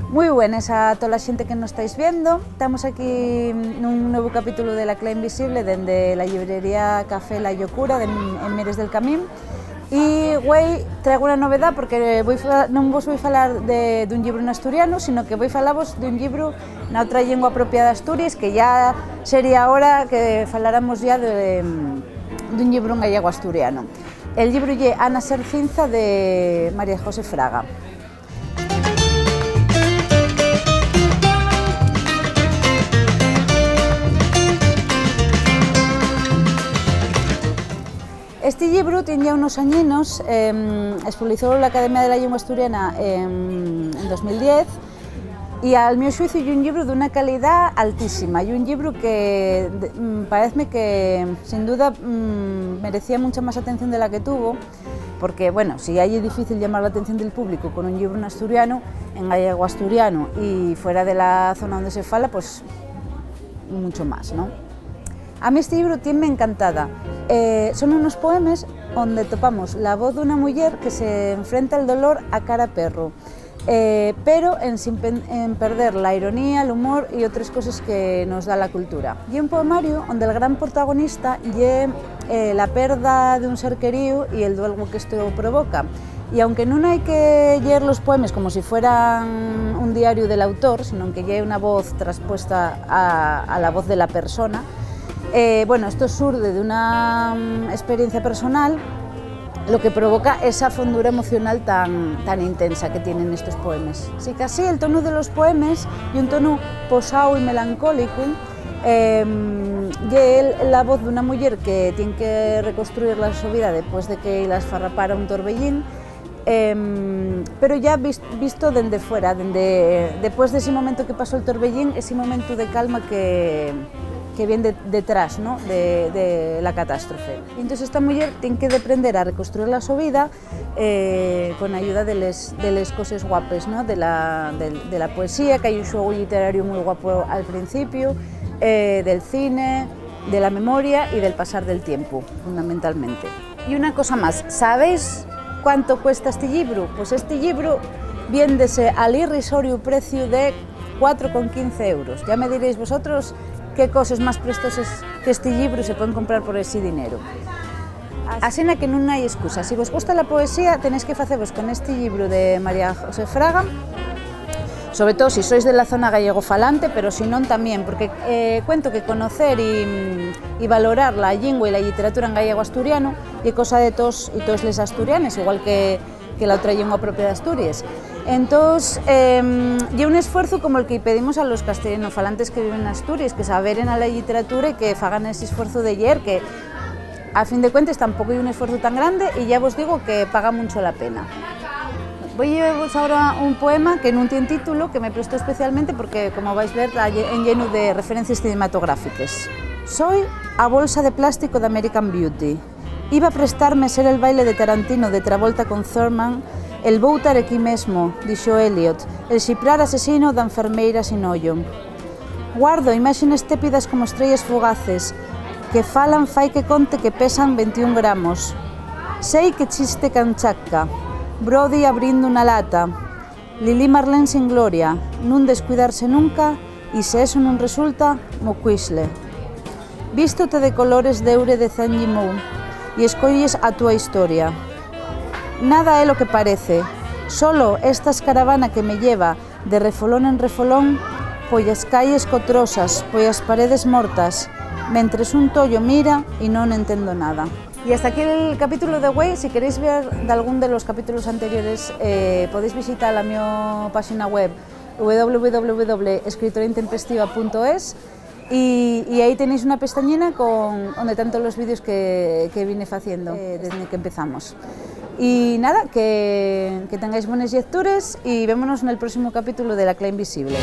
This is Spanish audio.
Moi buenas a toda a xente que nos estáis vendo. Estamos aquí nun novo capítulo de La Cla Invisible dende la librería Café La Llocura en Mieres del Camín. E güey, traigo unha novedad porque non vos vou falar dun libro en asturiano, sino que vou falavos dun libro na outra lingua propia de Asturias, que ya sería hora que faláramos ya dun libro en gallego asturiano. El libro é Ana Sercinza de María José Fraga. Este libro tiene unos añinos, expulsó la Academia de la Lengua Asturiana en 2010 y al mío xuicio é un libro de una calidad altísima, y un libro que parece que sin duda merecía mucha más atención de la que tuvo, porque bueno, si hay difícil llamar la atención del público con un libro en asturiano, en gallego asturiano y fuera de la zona donde se fala, pues mucho más, ¿no? A mí este libro tiene encantada. Son unos poemas donde topamos la voz de una mujer que se enfrenta al dolor a cara perro, pero en perder la ironía, el humor y otras cosas que nos da la cultura. Y un poemario donde el gran protagonista es la pérdida de un ser querido y el duelo que esto provoca. Y aunque no hay que leer los poemas como si fueran un diario del autor, sino que lleve una voz traspuesta a la voz de la persona, bueno, esto surge de una experiencia personal, lo que provoca esa fondura emocional tan intensa que tienen estos poemas. Sí, casi el tono de los poemas y un tono posado y melancólico, y la voz de una mujer que tiene que reconstruir la su vida después de que la esfarrapara un torbellín, pero ya visto desde fuera, después de ese momento que pasó el torbellín, ese momento de calma que viene detrás, ¿no?, de la catástrofe. Entonces esta mujer tiene que aprender a reconstruir la su vida con ayuda de las cosas guapas, ¿no?, de la poesía, que hay un juego literario muy guapo al principio, del cine, de la memoria y del pasar del tiempo, fundamentalmente. Y una cosa más, ¿sabéis cuánto cuesta este libro? Pues este libro viéndese al irrisorio precio de 4,15 euros. Ya me diréis vosotros qué cosas más prestosas que este libro se pueden comprar por ese dinero. Así que no hay excusa. Si vos gusta la poesía, tenéis que haceros con este libro de María José Fraga, sobre todo si sois de la zona gallego-falante, pero si no también, porque cuento que conocer y valorar la lengua y la literatura en gallego-asturiano es cosa de todos y todas les asturianes, igual que la otra lengua propia de Asturias. Entonces, y un esfuerzo como el que pedimos a los castellanofalantes que viven en Asturias, que saberen a la literatura y que hagan ese esfuerzo de leer, que a fin de cuentas tampoco hay un esfuerzo tan grande y ya os digo que paga mucho la pena. Voy a llevaros ahora un poema que no tiene título, que me prestó especialmente porque, como vais a ver, está lleno de referencias cinematográficas. Soy a bolsa de plástico de American Beauty. Iba a prestarme ser el baile de Tarantino de Travolta con Thurman, el voutar aquí mesmo, dixo Elliot, el xiprar asesino da enfermeira sin ollo. Guardo imaxes tépidas como estrellas fugaces, que falan fai que conte que pesan 21 gramos. Sei que chiste canchaca, Brody abrindo una lata, Lili Marlene sin gloria, nun descuidarse nunca, e se eso non resulta, mo quisle. Vístote de colores de eure de Zanjimou, y escolles a túa historia. Nada é lo que parece, solo esta caravana que me lleva de refolón en refolón, pollas calles cotrosas, pollas paredes mortas, mentres un tollo mira y non entendo nada. Y hasta aquí el capítulo de Güey. Si queréis ver de algún de los capítulos anteriores, podéis visitar la mi página web www.escritoraintempestiva.es y ahí tenéis una pestañina donde están todos los vídeos que vine haciendo desde que empezamos. Y nada, que tengáis buenas lecturas y vémonos en el próximo capítulo de La Cla Invisible.